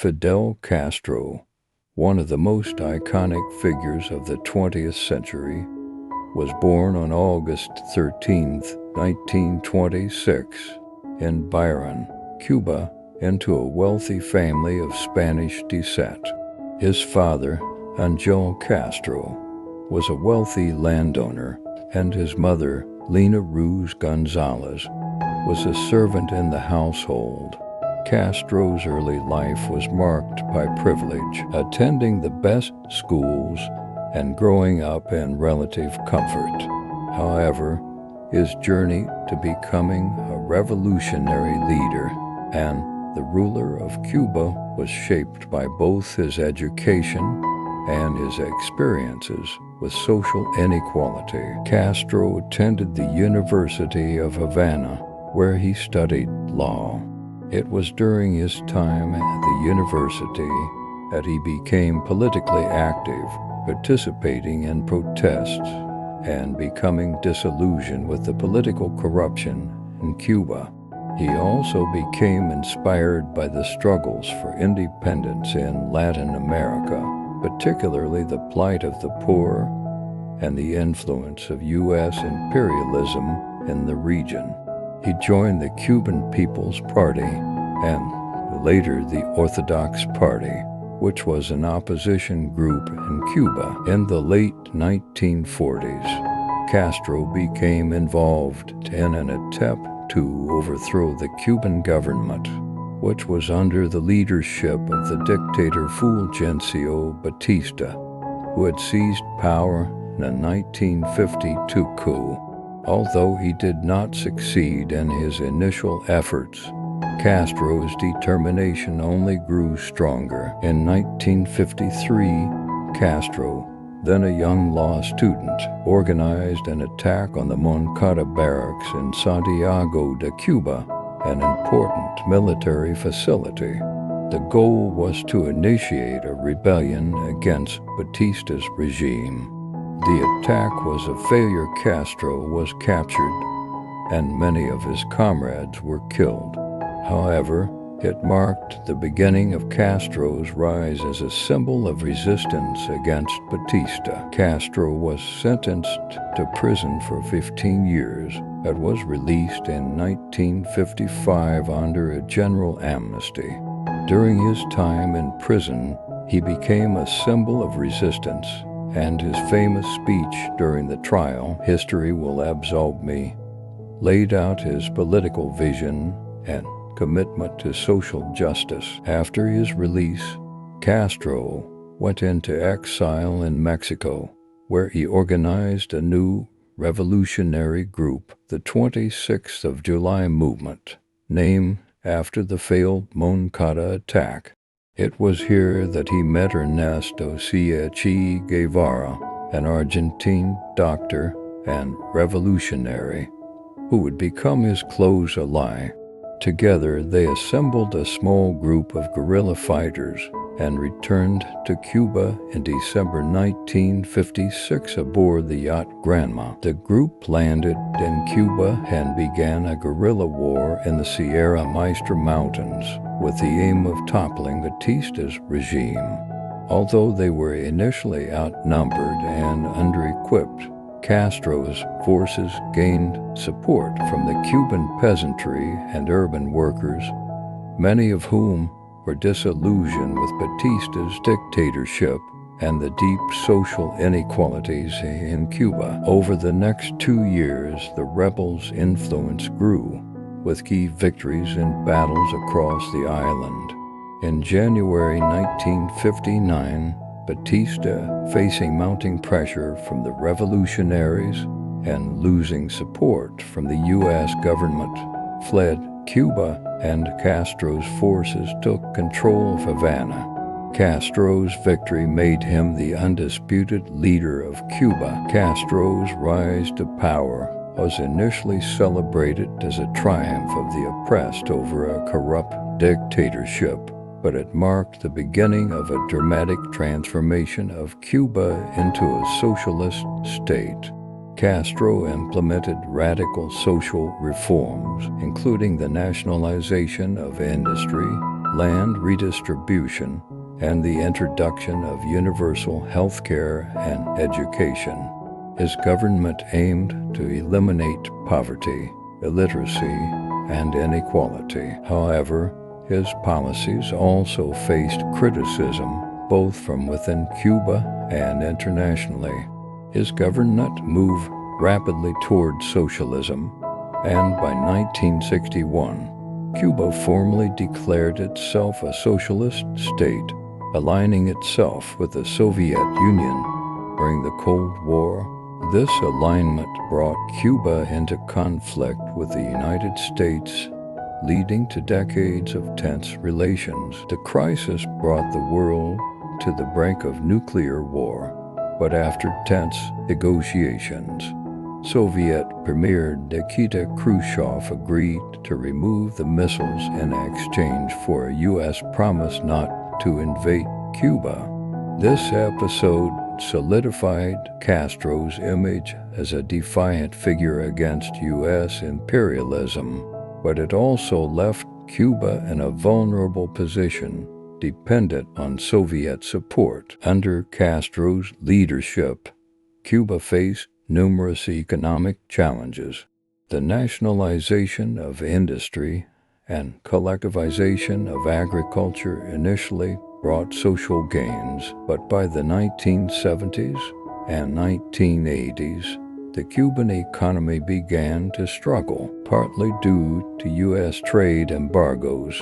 Fidel Castro, one of the most iconic figures of the 20th century, was born on August 13, 1926, in Biran, Cuba, into a wealthy family of Spanish descent. His father, Angel Castro, was a wealthy landowner, and his mother, Lina Ruz Gonzalez, was a servant in the household. Castro's early life was marked by privilege, attending the best schools and growing up in relative comfort. However, his journey to becoming a revolutionary leader and the ruler of Cuba was shaped by both his education and his experiences with social inequality. Castro attended the University of Havana, where he studied law. It was during his time at the university that he became politically active, participating in protests and becoming disillusioned with the political corruption in Cuba. He also became inspired by the struggles for independence in Latin America, particularly the plight of the poor and the influence of U.S. imperialism in the region. He joined the Cuban People's Party and later the Orthodox Party, which was an opposition group in Cuba. In the late 1940s, Castro became involved in an attempt to overthrow the Cuban government, which was under the leadership of the dictator Fulgencio Batista, who had seized power in a 1952 coup. Although he did not succeed in his initial efforts, Castro's determination only grew stronger. In 1953, Castro, then a young law student, organized an attack on the Moncada barracks in Santiago de Cuba, an important military facility. The goal was to initiate a rebellion against Batista's regime. The attack was a failure. Castro was captured, and many of his comrades were killed. However, it marked the beginning of Castro's rise as a symbol of resistance against Batista. Castro was sentenced to prison for 15 years, but was released in 1955 under a general amnesty. During his time in prison, he became a symbol of resistance, and his famous speech during the trial, "History Will Absolve Me," laid out his political vision and commitment to social justice. After his release, Castro went into exile in Mexico, where he organized a new revolutionary group, the 26th of July movement, named after the failed Moncada attack. It was here that he met Ernesto Che Guevara, an Argentine doctor and revolutionary, who would become his close ally. Together, they assembled a small group of guerrilla fighters and returned to Cuba in December 1956 aboard the yacht Granma. The group landed in Cuba and began a guerrilla war in the Sierra Maestra Mountains with the aim of toppling Batista's regime. Although they were initially outnumbered and under-equipped, Castro's forces gained support from the Cuban peasantry and urban workers, many of whom were disillusioned with Batista's dictatorship and the deep social inequalities in Cuba. Over the next 2 years, the rebels' influence grew, with key victories in battles across the island. In January 1959, Batista, facing mounting pressure from the revolutionaries and losing support from the U.S. government, fled Cuba, and Castro's forces took control of Havana. Castro's victory made him the undisputed leader of Cuba. Castro's rise to power was initially celebrated as a triumph of the oppressed over a corrupt dictatorship, but it marked the beginning of a dramatic transformation of Cuba into a socialist state. Castro implemented radical social reforms, including the nationalization of industry, land redistribution, and the introduction of universal health care and education. His government aimed to eliminate poverty, illiteracy, and inequality. However, his policies also faced criticism, both from within Cuba and internationally. His government moved rapidly toward socialism, and by 1961, Cuba formally declared itself a socialist state, aligning itself with the Soviet Union during the Cold War. This alignment brought Cuba into conflict with the United States, leading to decades of tense relations. The crisis brought the world to the brink of nuclear war, but after tense negotiations, Soviet Premier Nikita Khrushchev agreed to remove the missiles in exchange for a U.S. promise not to invade Cuba. This episode solidified Castro's image as a defiant figure against U.S. imperialism, but it also left Cuba in a vulnerable position, dependent on Soviet support. Under Castro's leadership, Cuba faced numerous economic challenges. The nationalization of industry and collectivization of agriculture initially brought social gains, but by the 1970s and 1980s, the Cuban economy began to struggle, partly due to U.S. trade embargoes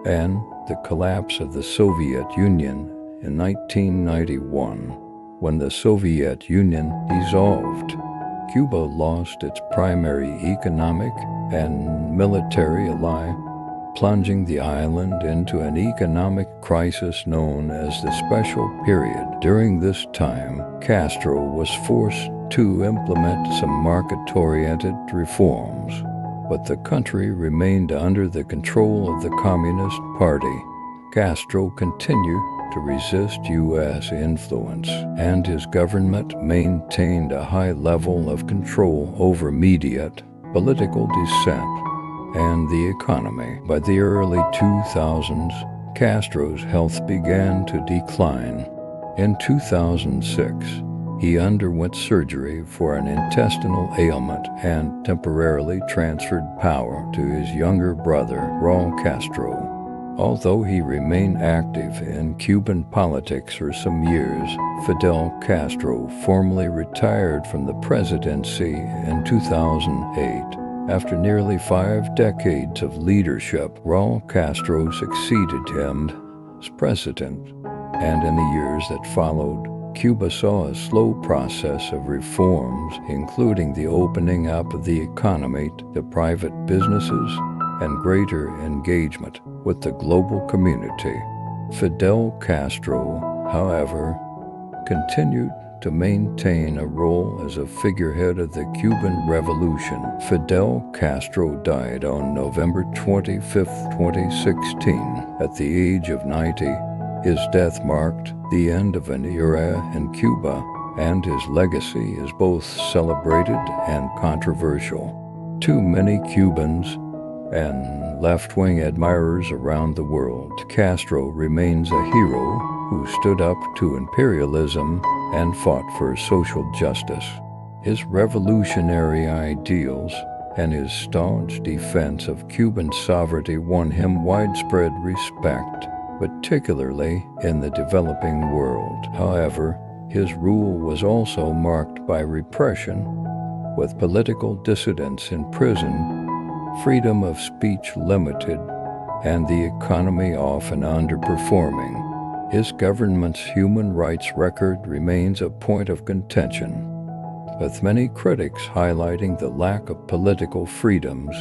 and the collapse of the Soviet Union in 1991. When the Soviet Union dissolved, Cuba lost its primary economic and military ally, plunging the island into an economic crisis known as the Special Period. During this time, Castro was forced to implement some market-oriented reforms, but the country remained under the control of the Communist Party. Castro continued to resist U.S. influence, and his government maintained a high level of control over media, political dissent, and the economy. By the early 2000s, Castro's health began to decline. In 2006, he underwent surgery for an intestinal ailment and temporarily transferred power to his younger brother, Raul Castro. Although he remained active in Cuban politics for some years, Fidel Castro formally retired from the presidency in 2008. After nearly 5 decades of leadership, Raul Castro succeeded him as president, and in the years that followed, Cuba saw a slow process of reforms, including the opening up of the economy to private businesses and greater engagement with the global community. Fidel Castro, however, continued to maintain a role as a figurehead of the Cuban Revolution. Fidel Castro died on November 25, 2016, at the age of 90. His death marked the end of an era in Cuba, and his legacy is both celebrated and controversial. To many Cubans and left-wing admirers around the world, Castro remains a hero who stood up to imperialism and fought for social justice. His revolutionary ideals and his staunch defense of Cuban sovereignty won him widespread respect, particularly in the developing world. However, his rule was also marked by repression, with political dissidents in prison, freedom of speech limited, and the economy often underperforming. His government's human rights record remains a point of contention, with many critics highlighting the lack of political freedoms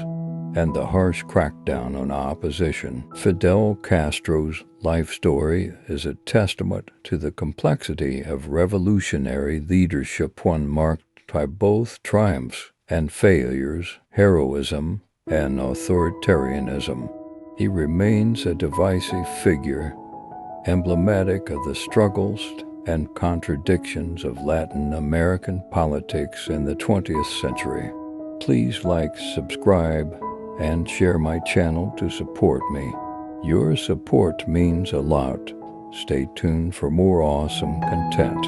and the harsh crackdown on opposition. Fidel Castro's life story is a testament to the complexity of revolutionary leadership, one marked by both triumphs and failures, heroism and authoritarianism. He remains a divisive figure, emblematic of the struggles and contradictions of Latin American politics in the 20th century. Please like, subscribe, and share my channel to support me. Your support means a lot. Stay tuned for more awesome content.